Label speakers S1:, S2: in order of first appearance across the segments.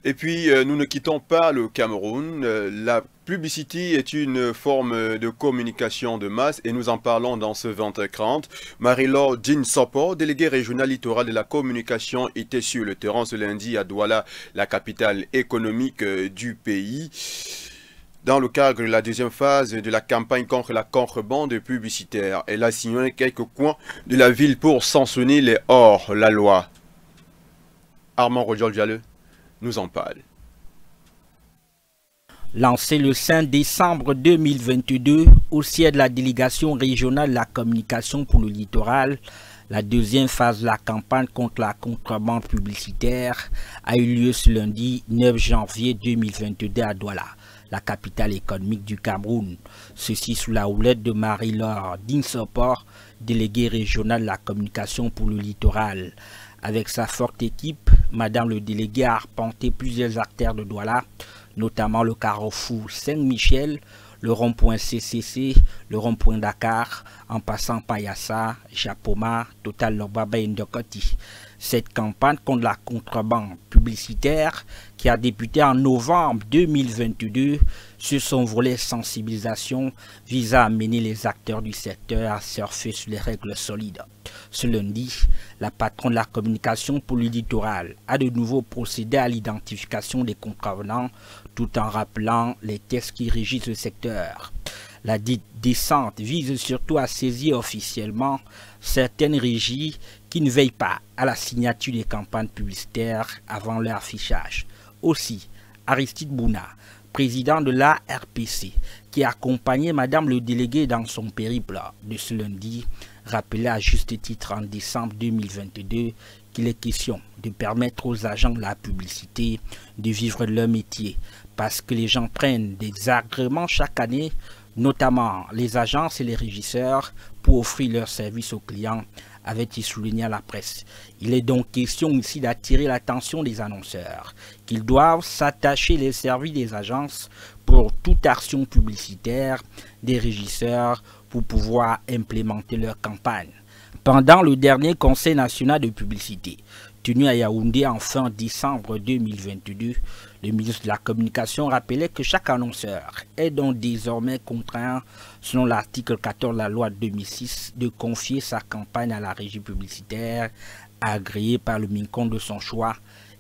S1: Et puis, nous ne quittons pas le Cameroun. La publicité est une forme de communication de masse et nous en parlons dans ce 20h30. Marie-Laure Dinsopor, déléguée régionale littorale de la communication, était sur le terrain ce lundi à Douala, la capitale économique du pays. Dans le cadre de la deuxième phase de la campagne contre la contrebande publicitaire, elle a sillonné quelques coins de la ville pour sanctionner les hors-la-loi. Armand Rodjol-Diallo nous en parle.
S2: Lancé le 5 décembre 2022 au siège de la délégation régionale de la communication pour le littoral, la deuxième phase de la campagne contre la contrebande publicitaire a eu lieu ce lundi 9 janvier 2022 à Douala, la capitale économique du Cameroun. Ceci sous la houlette de Marie-Laure Dinsopor, déléguée régionale de la communication pour le littoral. Avec sa forte équipe, Madame le délégué a arpenté plusieurs artères de Douala, notamment le carrefour Saint-Michel, le rond-point CCC, le rond-point Dakar, en passant par Yassa, Japoma, Total Lobaba et Ndokoti. Cette campagne contre la contrebande publicitaire, qui a débuté en novembre 2022, sur son volet sensibilisation, vise à amener les acteurs du secteur à surfer sur les règles solides. Ce lundi, la patronne de la communication pour le littoral a de nouveau procédé à l'identification des contrevenants tout en rappelant les textes qui régissent le secteur. La dite descente vise surtout à saisir officiellement certaines régies qui ne veillent pas à la signature des campagnes publicitaires avant leur affichage. Aussi, Aristide Bouna, président de l'ARPC, qui a accompagné Madame le délégué dans son périple de ce lundi, rappelait à juste titre en décembre 2022 qu'il est question de permettre aux agents de la publicité de vivre leur métier parce que les gens prennent des agréments chaque année, notamment les agences et les régisseurs, pour offrir leurs services aux clients, avait-il souligné à la presse. Il est donc question ici d'attirer l'attention des annonceurs, qu'ils doivent s'attacher les services des agences pour toute action publicitaire, des régisseurs pour pouvoir implémenter leur campagne. Pendant le dernier Conseil national de publicité, tenu à Yaoundé en fin décembre 2022, le ministre de la Communication rappelait que chaque annonceur est donc désormais contraint, selon l'article 14 de la loi de 2006, de confier sa campagne à la régie publicitaire agréée par le MINCON de son choix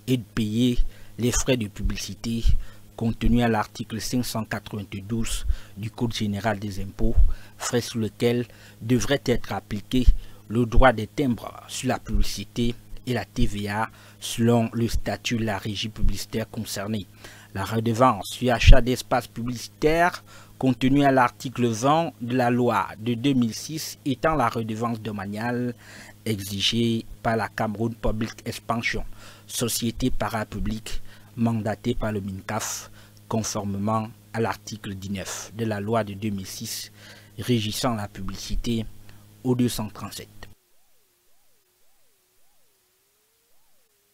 S2: et de payer les frais de publicité contenus à l'article 592 du Code général des impôts, frais sur lesquels devrait être appliqué le droit des timbres sur la publicité et la TVA selon le statut de la régie publicitaire concernée. La redevance sur achat d'espaces publicitaires contenue à l'article 20 de la loi de 2006 étant la redevance domaniale exigée par la Cameroun Public Expansion, société parapublique mandatée par le MINCAF, conformément à l'article 19 de la loi de 2006 régissant la publicité au 237.